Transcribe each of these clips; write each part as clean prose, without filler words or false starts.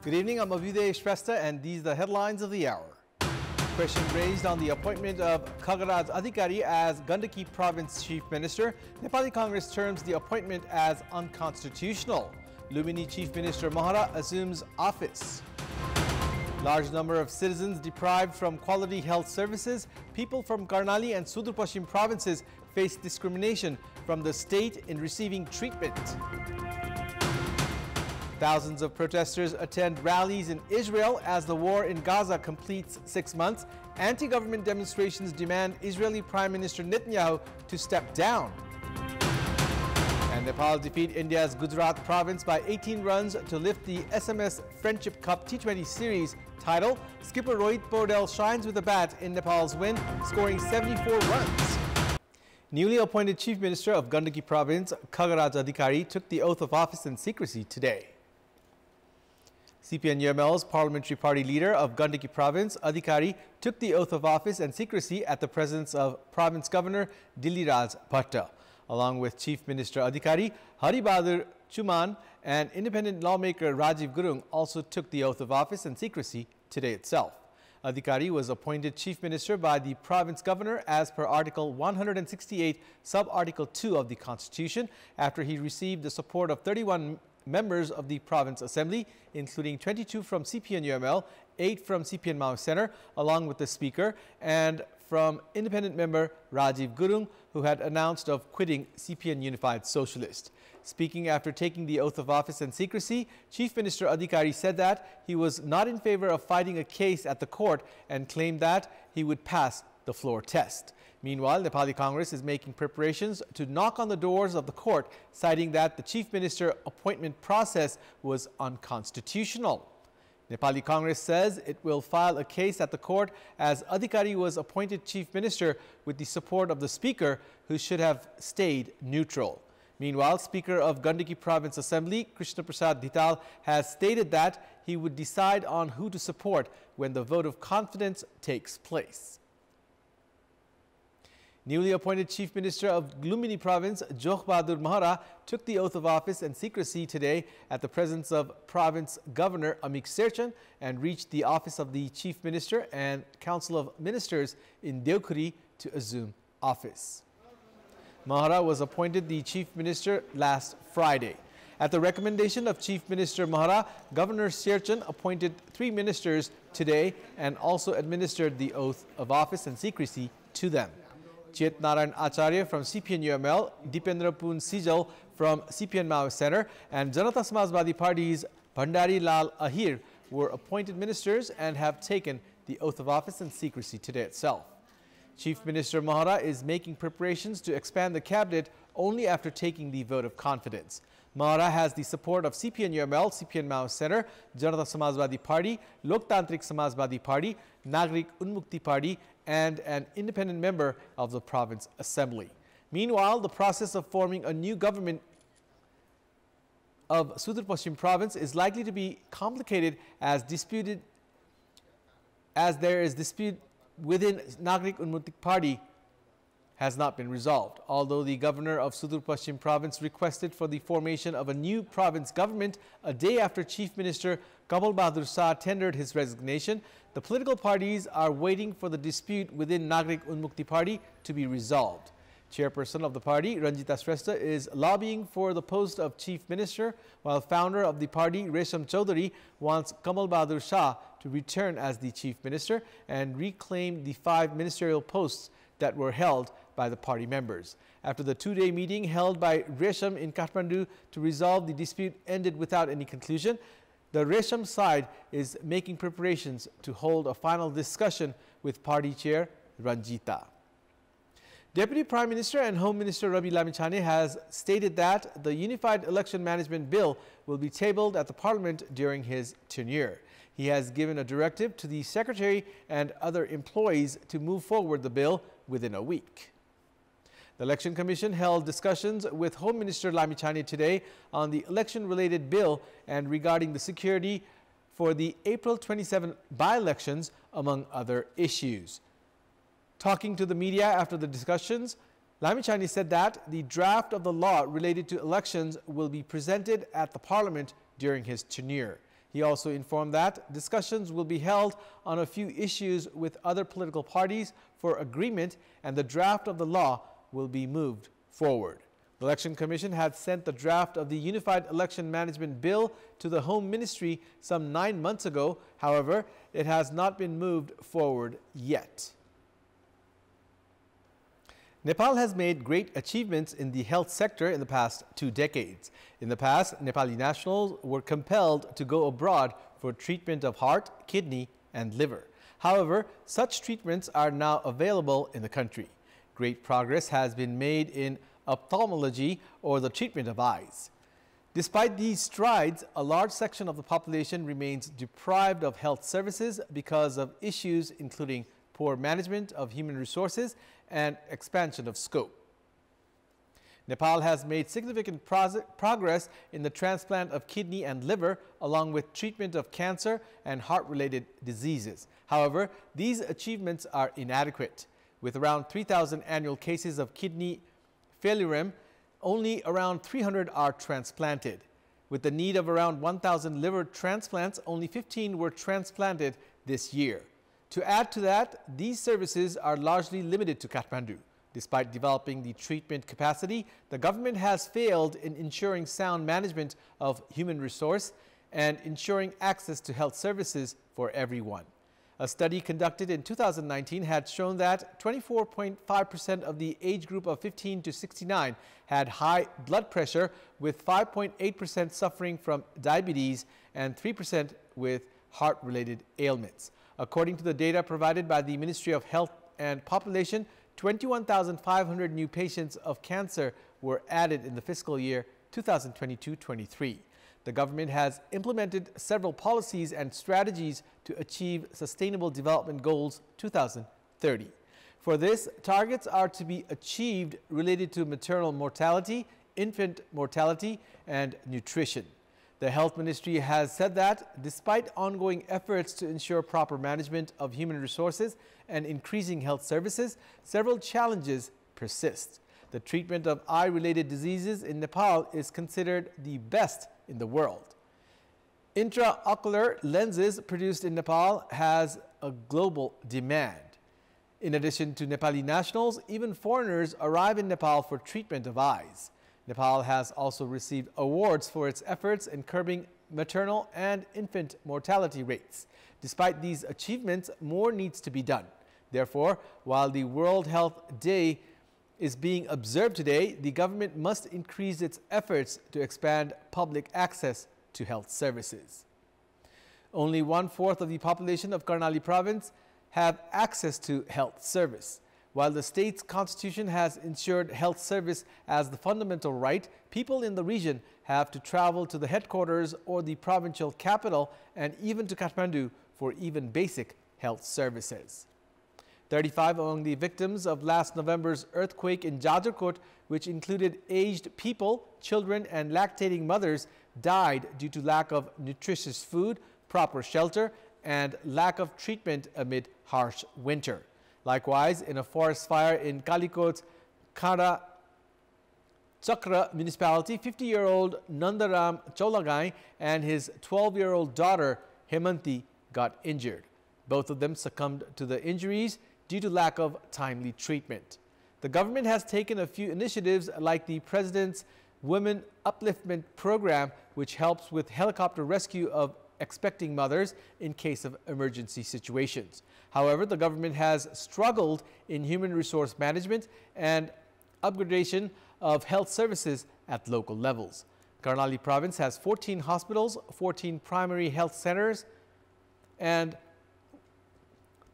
Good evening, I'm Abhyuday Shrestha and these are the headlines of the hour. Question raised on the appointment of Khagaraj Adhikari as Gandaki Province Chief Minister. Nepali Congress terms the appointment as unconstitutional. Lumini Chief Minister Mahara assumes office. Large number of citizens deprived from quality health services. People from Karnali and Sudur Pashchim provinces face discrimination from the state in receiving treatment. Thousands of protesters attend rallies in Israel as the war in Gaza completes 6 months. Anti-government demonstrations demand Israeli Prime Minister Netanyahu to step down. And Nepal defeat India's Gujarat province by 18 runs to lift the SMS Friendship Cup T20 Series title. Skipper Rohit Paudel shines with a bat in Nepal's win, scoring 74 runs. Newly appointed Chief Minister of Gandaki Province, Khagaraj Adhikari, took the oath of office in secrecy today. CPN-UML's parliamentary party leader of Gandaki Province, Adhikari, took the oath of office and secrecy at the presence of Province Governor Diliraj Bhatta. Along with Chief Minister Adhikari, Haribahadur Chuman and independent lawmaker Rajiv Gurung also took the oath of office and secrecy today itself. Adhikari was appointed Chief Minister by the Province Governor as per Article 168, Sub-Article 2 of the Constitution, after he received the support of 31 members of the Province Assembly, including 22 from CPN-UML, 8 from CPN Mao Center, along with the Speaker, and from independent member Rajiv Gurung, who had announced of quitting CPN Unified Socialist. Speaking after taking the oath of office and secrecy, Chief Minister Adhikari said that he was not in favor of fighting a case at the court and claimed that he would pass the floor test. Meanwhile, Nepali Congress is making preparations to knock on the doors of the court, citing that the Chief Minister appointment process was unconstitutional. Nepali Congress says it will file a case at the court as Adhikari was appointed Chief Minister with the support of the Speaker, who should have stayed neutral. Meanwhile, Speaker of Gandaki Province Assembly, Krishna Prasad Dhital, has stated that he would decide on who to support when the vote of confidence takes place. Newly appointed Chief Minister of Lumini Province, Jokh Bahadur Mahara, took the oath of office and secrecy today at the presence of Province Governor Amik Serchan and reached the office of the Chief Minister and Council of Ministers in Deokhuri to assume office. Mahara was appointed the Chief Minister last Friday. At the recommendation of Chief Minister Mahara, Governor Serchan appointed 3 ministers today and also administered the oath of office and secrecy to them. Chet Narayan Acharya from CPN-UML, Dipendra Poon Sijal from CPN Mao Center, and Janata Samajwadi Party's Bhandari Lal Ahir were appointed ministers and have taken the oath of office and secrecy today itself. Chief Minister Mahara is making preparations to expand the cabinet only after taking the vote of confidence. Mahara has the support of CPN-UML, CPN Mao Center, Janata Samajwadi Party, Loktantrik Samajwadi Party, Nagrik Unmukti Party, and an independent member of the Province Assembly. Meanwhile, the process of forming a new government of Sudur Pashchim Province is likely to be complicated as there is dispute within Nagrik Unmukti Party has not been resolved. Although the governor of Sudur Pashchim Province requested for the formation of a new province government a day after Chief Minister Kamal Bahadur Shah tendered his resignation, the political parties are waiting for the dispute within Nagrik Unmukti Party to be resolved. Chairperson of the party, Ranjita Shrestha, is lobbying for the post of Chief Minister, while founder of the party, Resham Chaudhary, wants Kamal Bahadur Shah to return as the Chief Minister and reclaim the 5 ministerial posts that were held by the party members. After the 2-day meeting held by Resham in Kathmandu to resolve the dispute ended without any conclusion, the Resham side is making preparations to hold a final discussion with party chair Ranjita. Deputy Prime Minister and Home Minister Ravi Lamichhane has stated that the Unified Election Management Bill will be tabled at the Parliament during his tenure. He has given a directive to the Secretary and other employees to move forward the bill within a week. The Election Commission held discussions with Home Minister Lamichhane today on the election-related bill and regarding the security for the April 27 by-elections, among other issues. Talking to the media after the discussions, Lamichhane said that the draft of the law related to elections will be presented at the Parliament during his tenure. He also informed that discussions will be held on a few issues with other political parties for agreement, and the draft of the law will be moved forward. The Election Commission had sent the draft of the Unified Election Management Bill to the Home Ministry some 9 months ago. However, it has not been moved forward yet. Nepal has made great achievements in the health sector in the past 2 decades. In the past, Nepali nationals were compelled to go abroad for treatment of heart, kidney, and liver. However, such treatments are now available in the country. Great progress has been made in ophthalmology, or the treatment of eyes. Despite these strides, a large section of the population remains deprived of health services because of issues including poor management of human resources and expansion of scope. Nepal has made significant progress in the transplant of kidney and liver, along with treatment of cancer and heart-related diseases. However, these achievements are inadequate. With around 3,000 annual cases of kidney failure, only around 300 are transplanted. With the need of around 1,000 liver transplants, only 15 were transplanted this year. To add to that, these services are largely limited to Kathmandu. Despite developing the treatment capacity, the government has failed in ensuring sound management of human resource and ensuring access to health services for everyone. A study conducted in 2019 had shown that 24.5% of the age group of 15 to 69 had high blood pressure, with 5.8% suffering from diabetes and 3% with heart-related ailments. According to the data provided by the Ministry of Health and Population, 21,500 new patients of cancer were added in the fiscal year 2022-23. The government has implemented several policies and strategies to achieve Sustainable Development Goals 2030. For this, targets are to be achieved related to maternal mortality, infant mortality, and nutrition. The Health Ministry has said that despite ongoing efforts to ensure proper management of human resources and increasing health services, several challenges persist. The treatment of eye-related diseases in Nepal is considered the best in the world. Intraocular lenses produced in Nepal has a global demand. In addition to Nepali nationals, even foreigners arrive in Nepal for treatment of eyes. Nepal has also received awards for its efforts in curbing maternal and infant mortality rates. Despite these achievements, more needs to be done. Therefore, while the World Health Day is being observed today, the government must increase its efforts to expand public access to health services. Only 1/4 of the population of Karnali province have access to health service. While the state's constitution has ensured health service as the fundamental right, people in the region have to travel to the headquarters or the provincial capital and even to Kathmandu for even basic health services. 35 among the victims of last November's earthquake in Jajarkot, which included aged people, children, and lactating mothers, died due to lack of nutritious food, proper shelter, and lack of treatment amid harsh winter. Likewise, in a forest fire in Kalikot's Khada Chakra municipality, 50-year-old Nandaram Cholagai and his 12-year-old daughter Hemanti got injured. Both of them succumbed to the injuries due to lack of timely treatment. The government has taken a few initiatives like the President's Women Upliftment Program, which helps with helicopter rescue of expecting mothers in case of emergency situations. However, the government has struggled in human resource management and upgradation of health services at local levels. Karnali province has 14 hospitals, 14 primary health centers, and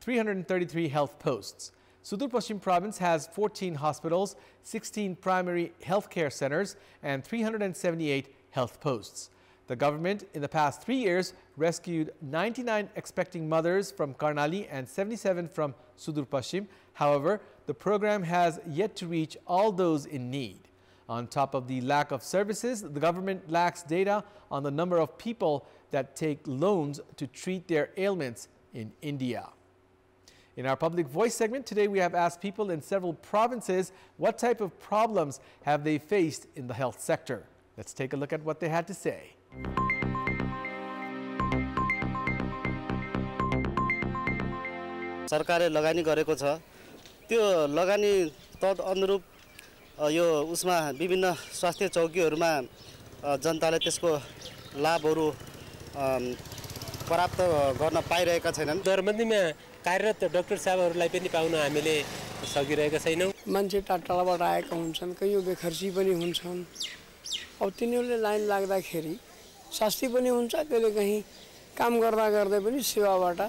333 health posts. Sudur Paschim province has 14 hospitals, 16 primary healthcare centers, and 378 health posts. The government in the past 3 years rescued 99 expecting mothers from Karnali and 77 from Sudur Paschim. However, the program has yet to reach all those in need. On top of the lack of services, the government lacks data on the number of people that take loans to treat their ailments in India. In our Public Voice segment today, we have asked people in several provinces what type of problems have they faced in the health sector. Let's take a look at what they had to say. सरकारले लगानी गरेको छ त्यो लगानी तद अनुरूप यो उसमा विभिन्न स्वास्थ्य चौकीहरुमा जनताले त्यसको लाभहरु प्राप्त गर्न पाइरहेका छैनन्। दरबन्दीमा कार्यरत डाक्टर साहबहरुलाई पनि पाउन हामीले सकिरहेका छैनौं। मान्छे टाढाबाट आएका हुन्छन्, कयौं बेखर्ची पनि हुन्छन्। अब तिनीहरूले लाइन लाग्दाखेरि शास्ति पनि हुन्छ, कहिलेकाहीँ काम गर्दा गर्दै पनि सेवाबाट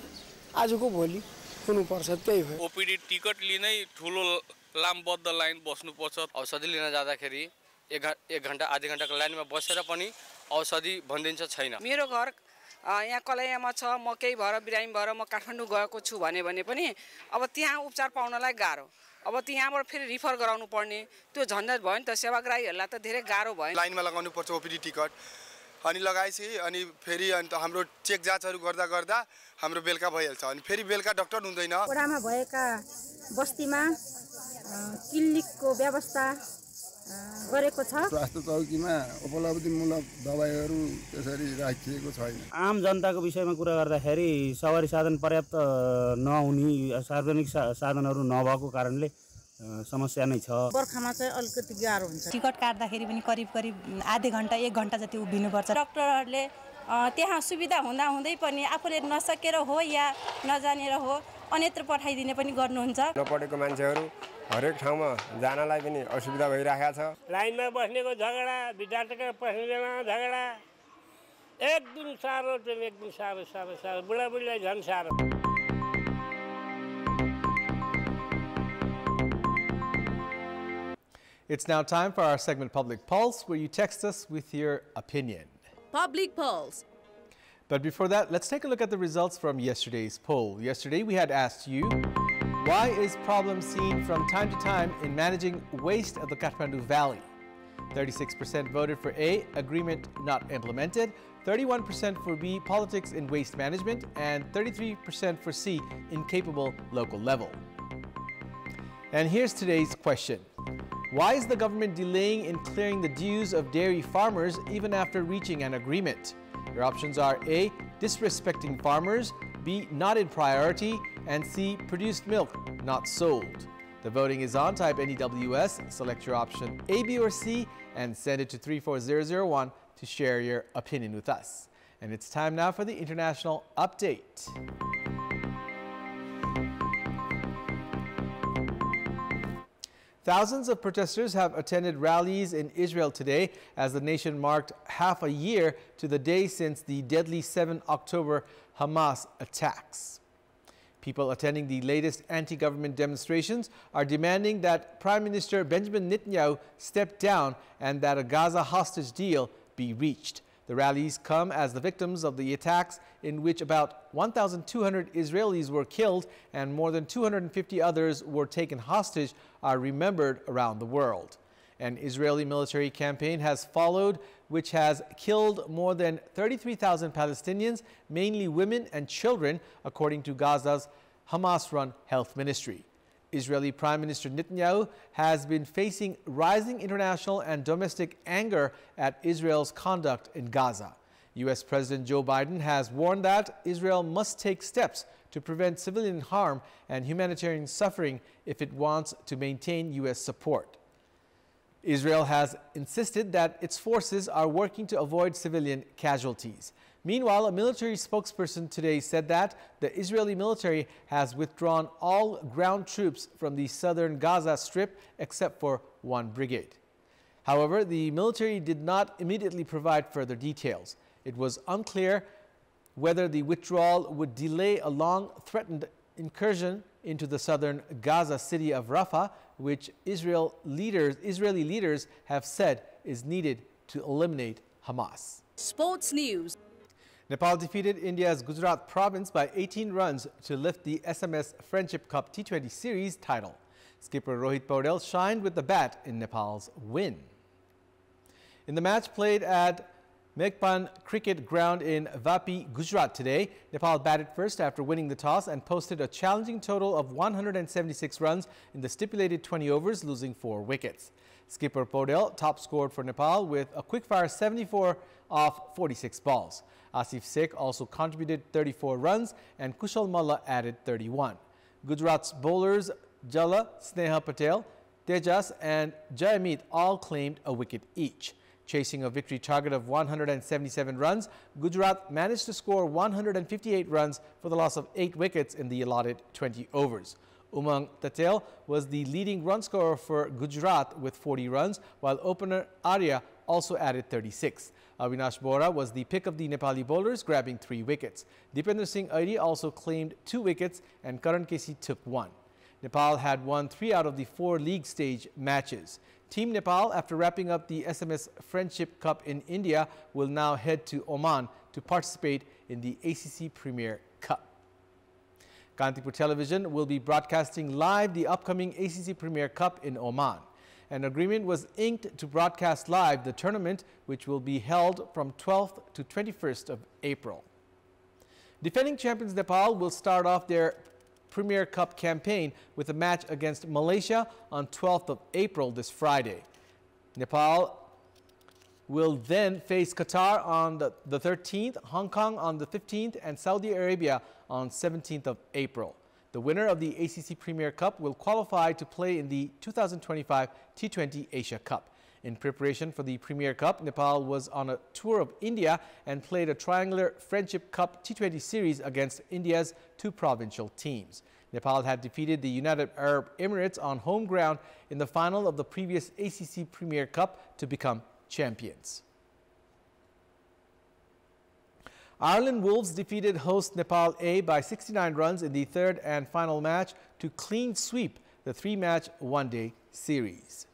आजको भोलि हुनुपर्छ। त्यही हो। ओपीडी टिकट लिनै ठुलो लामबद्ध लाइन बस्नुपर्छ। औषधि लिन जाँदाखेरि एक घण्टा आधी घण्टाको लाइनमा बसेर पनि औषधि भनिदिन्छ छैन। मेरो घर यहाँ कलैयामा छ, म केही भएर बिरामी भएर म काठमाडौँ गएको छु भने पनि अब त्यहाँ उपचार पाउनलाई गाह्रो। अब त्यहाँबाट फेरि रिफर गराउनु पर्ने, त्यो झन्झट भयो नि त। सेवाग्राहीहरूलाई त धेरै गाह्रो भयो। लाइनमा लगाउनु पर्छ ओपीडी टिकट, अनि लगाएपछि अनि फेरि अन्त हाम्रो चेक जाँचहरू गर्दा गर्दा हाम्रो बेलुका भइहाल्छ। अनि फेरि बेलुका डाक्टर हुँदैन। वडामा भएका बस्तीमा क्लिनिकको व्यवस्था गरेको छ। स्वास्थ्य चौकीमा उपलब्धिमूलक दबाईहरू त्यसरी राखिएको छैन। आम जनताको विषयमा कुरा गर्दाखेरि सवारी साधन पर्याप्त नहुने, सार्वजनिक साधनहरू नभएको कारणले समस्या नै छ। बर्खामा चाहिँ अलिकति गाह्रो हुन्छ। टिकट काट्दाखेरि पनि करिब आधी घण्टा 1 घण्टा जति उभिनुपर्छ। डाक्टरहरूले त्यहाँ सुविधा हुँदा हुँदै पनि आफूले नसकेर हो या नजानेर हो अन्यत्र पठाइदिने पनि गर्नुहुन्छ। नपढेको मान्छेहरू हरेक ठाउँमा जानलाई पनि असुविधा भइरहेको छ। लाइनमा बस्नेको झगडा, विद्यार्थीको पस्ने बेलामा झगडा, एकदम साह्रो, एकदम साह्रो, बुढाबुढीलाई झन् साह्रो। It's now time for our segment Public Pulse, where you text us with your opinion. Public Pulse. But before that, let's take a look at the results from yesterday's poll. Yesterday, we had asked you, why is problem seen from time to time in managing waste of the Kathmandu Valley? 36% voted for A, agreement not implemented, 31% for B, politics in waste management, and 33% for C, incapable local level. And here's today's question. Why is the government delaying in clearing the dues of dairy farmers even after reaching an agreement? Your options are A, disrespecting farmers, B, not in priority, and C, produced milk not sold. The voting is on. Type NEWS, select your option A, B, or C, and send it to 34001 to share your opinion with us. And it's time now for the international update. Thousands of protesters have attended rallies in Israel today as the nation marked half a year to the day since the deadly 7 October Hamas attacks. People attending the latest anti-government demonstrations are demanding that Prime Minister Benjamin Netanyahu step down and that a Gaza hostage deal be reached. The rallies come as the victims of the attacks, in which about 1,200 Israelis were killed and more than 250 others were taken hostage, are remembered around the world. An Israeli military campaign has followed, which has killed more than 33,000 Palestinians, mainly women and children, according to Gaza's Hamas-run health ministry. Israeli Prime Minister Netanyahu has been facing rising international and domestic anger at Israel's conduct in Gaza. U.S. President Joe Biden has warned that Israel must take steps to prevent civilian harm and humanitarian suffering if it wants to maintain U.S. support. Israel has insisted that its forces are working to avoid civilian casualties. Meanwhile, a military spokesperson today said that the Israeli military has withdrawn all ground troops from the southern Gaza Strip except for one brigade. However, the military did not immediately provide further details. It was unclear whether the withdrawal would delay a long-threatened incursion into the southern Gaza city of Rafah, which Israeli leaders have said is needed to eliminate Hamas. Sports news. Nepal defeated India's Gujarat province by 18 runs to lift the SMS Friendship Cup T20 Series title. Skipper Rohit Paudel shined with the bat in Nepal's win. In the match played at Megpan Cricket Ground in Vapi, Gujarat today, Nepal batted first after winning the toss and posted a challenging total of 176 runs in the stipulated 20 overs, losing 4 wickets. Skipper Paudel top scored for Nepal with a quick-fire 74 off 46 balls. Asif Sheikh also contributed 34 runs and Kushal Malla added 31. Gujarat's bowlers Jala, Sneha Patel, Tejas and Jayamit all claimed a wicket each. Chasing a victory target of 177 runs, Gujarat managed to score 158 runs for the loss of 8 wickets in the allotted 20 overs. Umang Tatel was the leading run scorer for Gujarat with 40 runs, while opener Arya also added 36. Avinash Bora was the pick of the Nepali bowlers, grabbing 3 wickets. Dipender Singh Airi also claimed 2 wickets and Karan Kesi took 1. Nepal had won 3 out of the 4 league stage matches. Team Nepal, after wrapping up the SMS Friendship Cup in India, will now head to Oman to participate in the ACC Premier Cup. Kantipur Television will be broadcasting live the upcoming ACC Premier Cup in Oman. An agreement was inked to broadcast live the tournament, which will be held from 12th to 21st of April. Defending champions Nepal will start off their Premier Cup campaign with a match against Malaysia on 12th of April this Friday. Nepal will then face Qatar on the 13th, Hong Kong on the 15th, and Saudi Arabia on 17th of April. The winner of the ACC Premier Cup will qualify to play in the 2025 T20 Asia Cup. In preparation for the Premier Cup, Nepal was on a tour of India and played a triangular Friendship Cup T20 series against India's 2 provincial teams. Nepal had defeated the United Arab Emirates on home ground in the final of the previous ACC Premier Cup to become champions. Ireland Wolves defeated host Nepal A by 69 runs in the 3rd and final match to clean sweep the 3-match one-day series.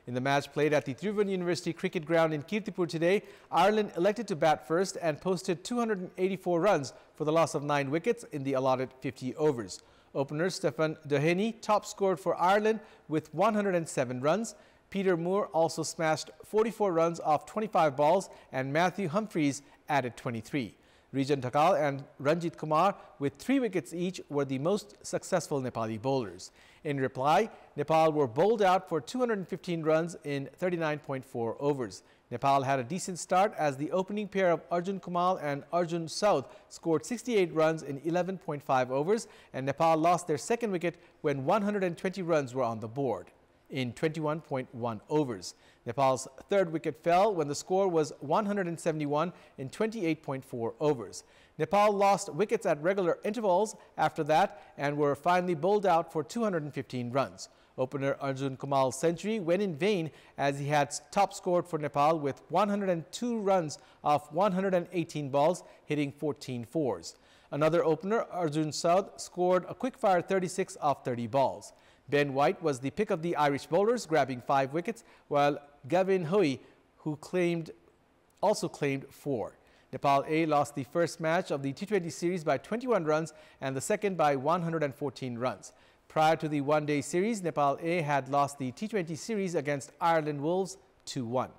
In the match played at the Tribhuvan University Cricket Ground in Kantipur today, Ireland elected to bat first and posted 284 runs for the loss of 9 wickets in the allotted 50 overs. Opener Stefan Doheny top scored for Ireland with 107 runs. Peter Moore also smashed 44 runs off 25 balls, and Matthew Humphreys added 23. Rijan Thakal and Ranjit Kumar with 3 wickets each were the most successful Nepali bowlers. In reply, Nepal were bowled out for 215 runs in 39.4 overs. Nepal had a decent start as the opening pair of Arjun Kumal and Arjun South scored 68 runs in 11.5 overs, and Nepal lost their second wicket when 120 runs were on the board in 21.1 overs. Nepal's third wicket fell when the score was 171 in 28.4 overs. Nepal lost wickets at regular intervals after that and were finally bowled out for 215 runs. Opener Arjun Kumal's century went in vain as he had top scored for Nepal with 102 runs off 118 balls, hitting 14 fours. Another opener, Arjun South, scored a quick-fire 36 off 30 balls. Ben White was the pick of the Irish bowlers, grabbing 5 wickets, while Gavin Hoey, who also claimed 4. Nepal A lost the first match of the T20 series by 21 runs and the second by 114 runs. Prior to the one-day series, Nepal A had lost the T20 series against Ireland Wolves 2-1.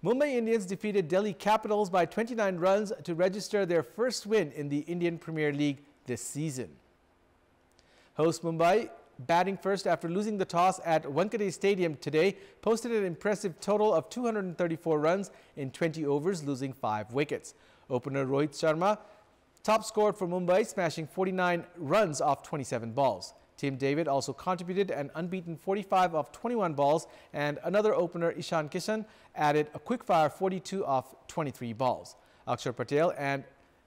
Mumbai Indians defeated Delhi Capitals by 29 runs to register their first win in the Indian Premier League this season. Host Mumbai, batting first after losing the toss at Wankhede Stadium today, posted an impressive total of 234 runs in 20 overs, losing 5 wickets. Opener Rohit Sharma top scored for Mumbai, smashing 49 runs off 27 balls. Tim David also contributed an unbeaten 45 off 21 balls, and another opener, Ishan Kishan, added a quick-fire 42 off 23 balls. Akshar Patel and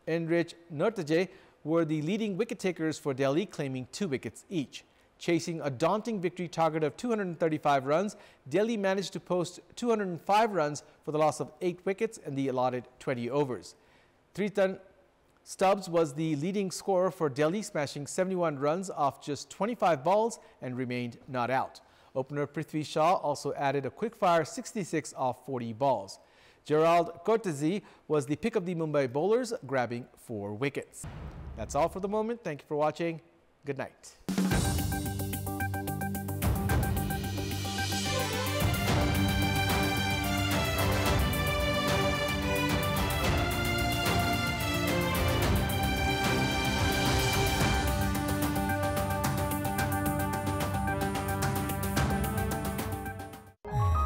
Enrich Nurtaje were the leading wicket-takers for Delhi, claiming 2 wickets each. Chasing a daunting victory target of 235 runs, Delhi managed to post 205 runs for the loss of 8 wickets in the allotted 20 overs. Tritan Stubbs was the leading scorer for Delhi, smashing 71 runs off just 25 balls and remained not out. Opener Prithvi Shaw also added a quick-fire 66 off 40 balls. Gerald Cortese was the pick of the Mumbai bowlers, grabbing 4 wickets. That's all for the moment. Thank you for watching. Good night.